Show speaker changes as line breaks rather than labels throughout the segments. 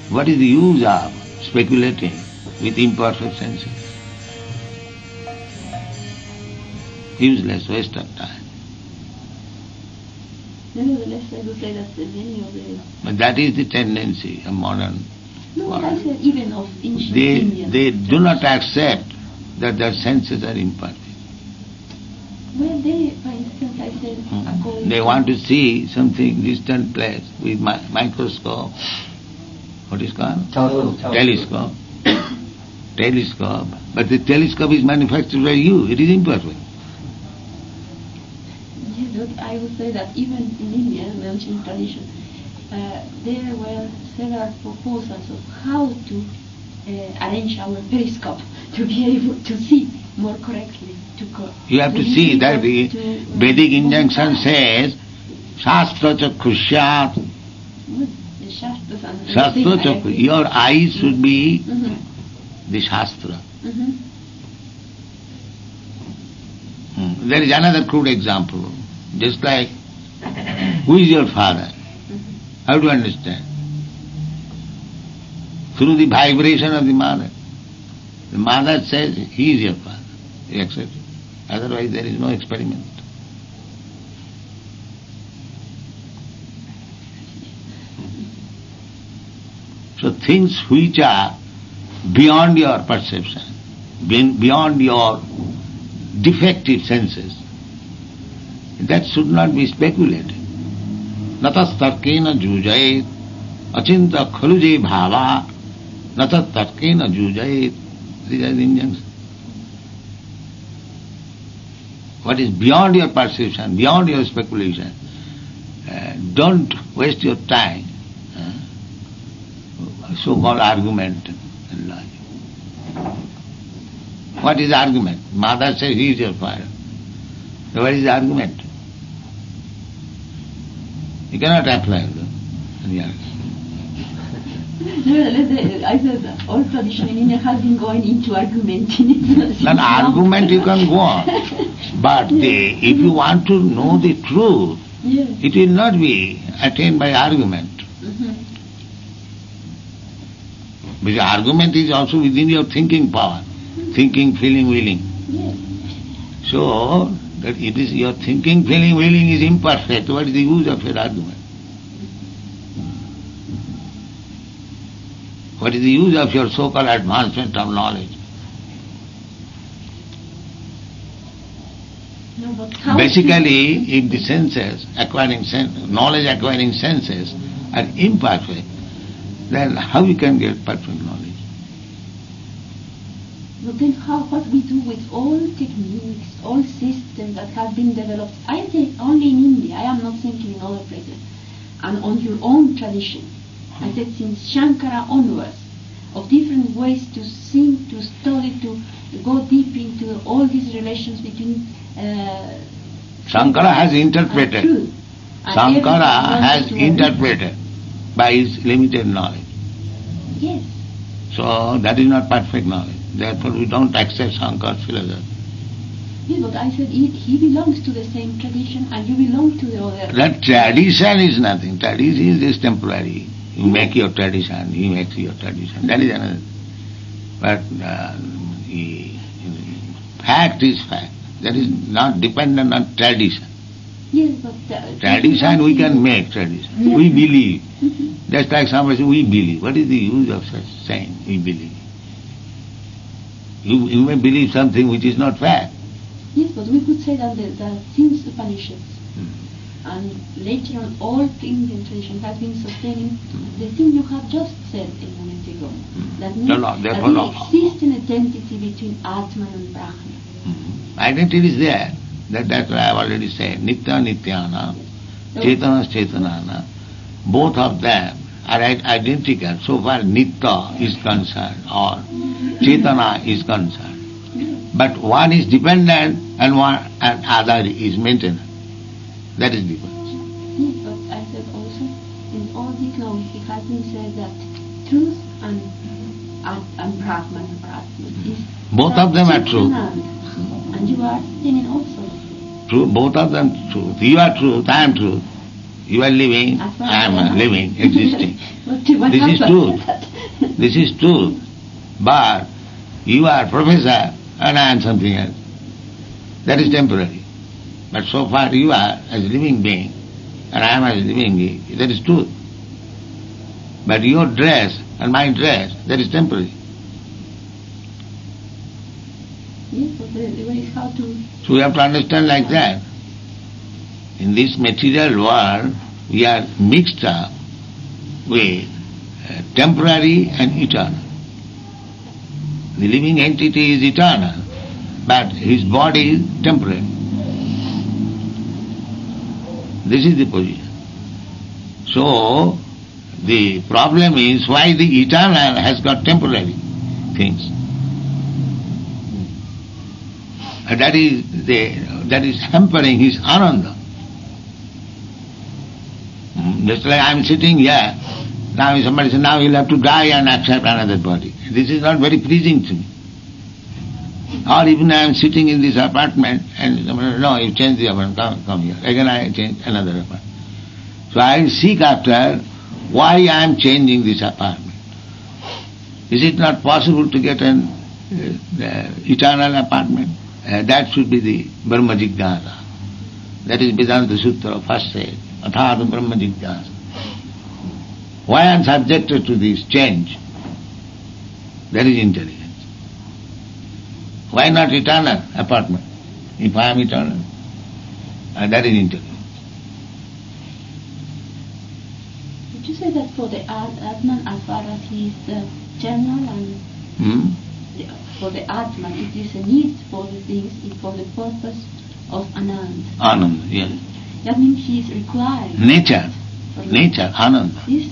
What is the use of speculating with imperfect senses? Useless, waste of time.
Nevertheless, I would say that many of the...
But that is the tendency of modern
No,
world.
I said even of ancient Indian.
They do not accept that their senses are imperfect.
Well, they, for instance, I said... according
They
to-
want to see something distant place with microscope. What is called? Telescope. Telescope. But the telescope is manufactured by you. It is imperfect.
Yes, but I would say that even in India, in the ancient tradition, there were several proposals of how to arrange our periscope to be able to see more correctly.
You have to see that the Vedic injunction says, Shastra Chakshusyat.
The Shastras and
Shastra Chakshu. Your eyes should be the Shastra. There is another crude example. Just like, who is your father? How do you understand? Through the vibration of the mother. The mother says, he is your father. You accept it. Otherwise there is no experiment. So things which are beyond your perception, beyond your defective senses, that should not be speculated. Natas tarkena jujayet, achinta khaluje bhava, natas tarkena jujayet. These are the injunctions. What is beyond your perception, beyond your speculation, don't waste your time. So-called argument and logic. What is argument? Mother says he is your father. So what is the argument? You cannot apply any argument.
Nevertheless, I said that all tradition in India has been going into argumenting.
An argument you can go on. But if you want to know the truth, it will not be attained by argument. Because argument is also within your thinking power. Thinking, feeling, willing. So, that it is your thinking, feeling, willing is imperfect. What is the use of your argument? What is the use of your so-called advancement of knowledge?
No, but how
Basically, if the senses, knowledge acquiring senses are imperfect, then how you can get perfect knowledge?
But then what we do with all techniques, all systems that have been developed, I think only in India, I am not thinking in other places, and on your own tradition. I said since Shankara onwards, of different ways to think, to study, to go deep into all these relations between
Shankara has interpreted.
truth. And
Shankara
everyone
has
wants to agree.
interpreted by his limited knowledge.
Yes.
So that is not perfect knowledge. Therefore we don't accept Shankara's philosophy.
Yes, but I said he belongs to the same tradition and you belong to the other.
That tradition is nothing. Tradition is just temporary. You make your tradition, he makes your tradition. That is another. But fact is fact. That is not dependent on tradition.
Yes, but
Tradition we can make tradition.
Yes.
We believe. Just like somebody says, we believe. What is the use of such saying, we believe? You may believe something which is not fact.
Yes, but we could say that since the Upanishads and later on all the Indian tradition has been sustaining the thing you have just said a moment ago. That means that there exists an identity between Atman and Brahman.
Identity is there. That's what I have already said. Nitya Nityana, Chetana Chetanana, both of them are identical so far Nitya is concerned or Chetana is concerned. But one is dependent and other is maintenance. That is difference.
Yes, but I said also in all this knowledge it has been said that truth and Brahman is
both of them are true.
And you are sustaining also.
True, both of them truth. You are truth, I am truth. You are living, I am living, existing. This is truth. This is truth. But you are professor and I am something else. That is temporary. But so far you are as a living being and I am as a living being. That is truth. But your dress and my dress, that is temporary.
Yes, but the way is how to...
So we have to understand like that. In this material world, we are mixed up with temporary and eternal. The living entity is eternal, but his body is temporary. This is the position. So, the problem is why the eternal has got temporary things. And that is hampering his ananda. Just like I am sitting here, now somebody says, now you'll have to die and accept another body. This is not very pleasing to me. Or even I am sitting in this apartment and somebody, no, you change the apartment, come here. Again I change another apartment. So I will seek after why I am changing this apartment. Is it not possible to get an eternal apartment? That should be the Brahma Jignasa. That is Vedanta Sutra first said, Athāta Brahma Jignasa. Why I am subjected to this change? That is intelligence. Why not eternal apartment? If I am eternal, that is intelligence.
Would you say that for the Atman, as far as he is eternal and for the Atman, it is a need for the things, for the purpose of Anand?
Anand, yes.
That means he is required.
Nature, Ananda.
This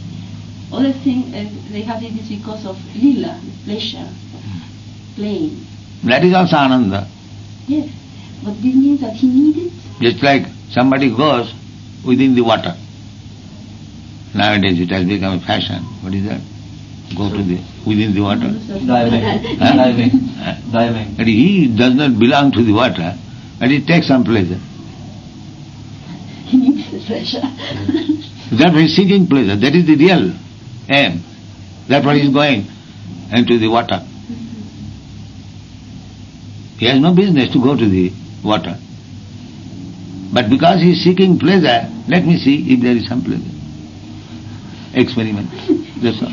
other thing, they have it is because of lila, pleasure, playing.
That is also Ananda.
Yes, but this means that he needed.
Just like somebody goes within the water. Nowadays it has become a fashion. What is that? Go to the within the water.
Diving.
And he does not belong to the water, and he takes some pleasure.
He needs the pleasure.
That is seeking pleasure. That is the real aim. That's why he is going into the water. He has no business to go to the water. But because he is seeking pleasure, let me see if there is some pleasure. Experiment. That's all.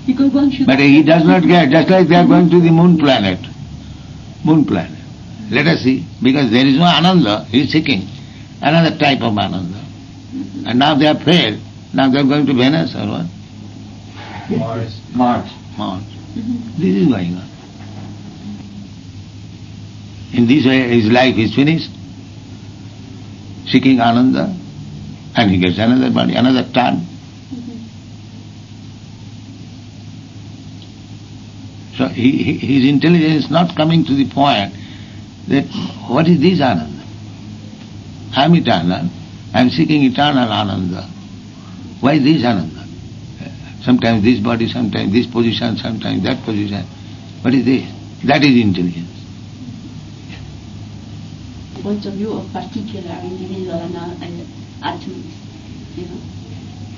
Because one should.
But he does not get, just like they are going to the moon planet. Moon planet. Let us see, because there is no Ananda, he is seeking another type of Ananda. And now they have failed. Now they are going to Venus or what?
Mars.
This is going on. In this way his life is finished, seeking Ananda, and he gets another body, another turn. So his intelligence is not coming to the point that what is this Ananda? I am eternal, I am seeking eternal Ananda. Why this Ananda? Sometimes this body, sometimes this position, sometimes that position. What is this? That is intelligence.
Point of view of particular individual and atoms, you know.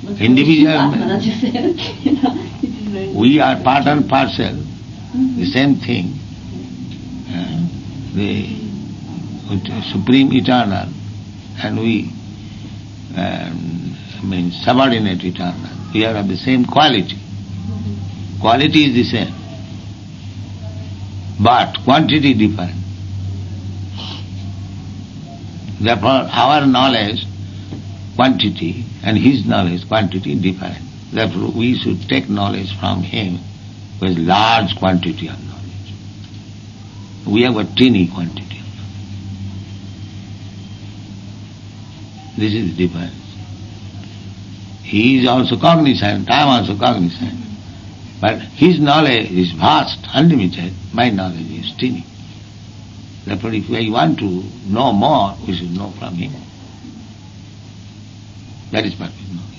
But
Individual,
as you said, you know, it is very
we are part and parcel, the same thing. The Supreme Eternal, and we subordinate Eternal. We are of the same quality. Quality is the same, but quantity different. Therefore, our knowledge, quantity, and his knowledge, quantity different. Therefore, we should take knowledge from him with large quantity of knowledge. We have a teeny quantity. This is the difference. He is also cognizant, I am also cognizant. But his knowledge is vast, unlimited. My knowledge is teeny. Therefore, if we want to know more, we should know from him. That is perfect knowledge.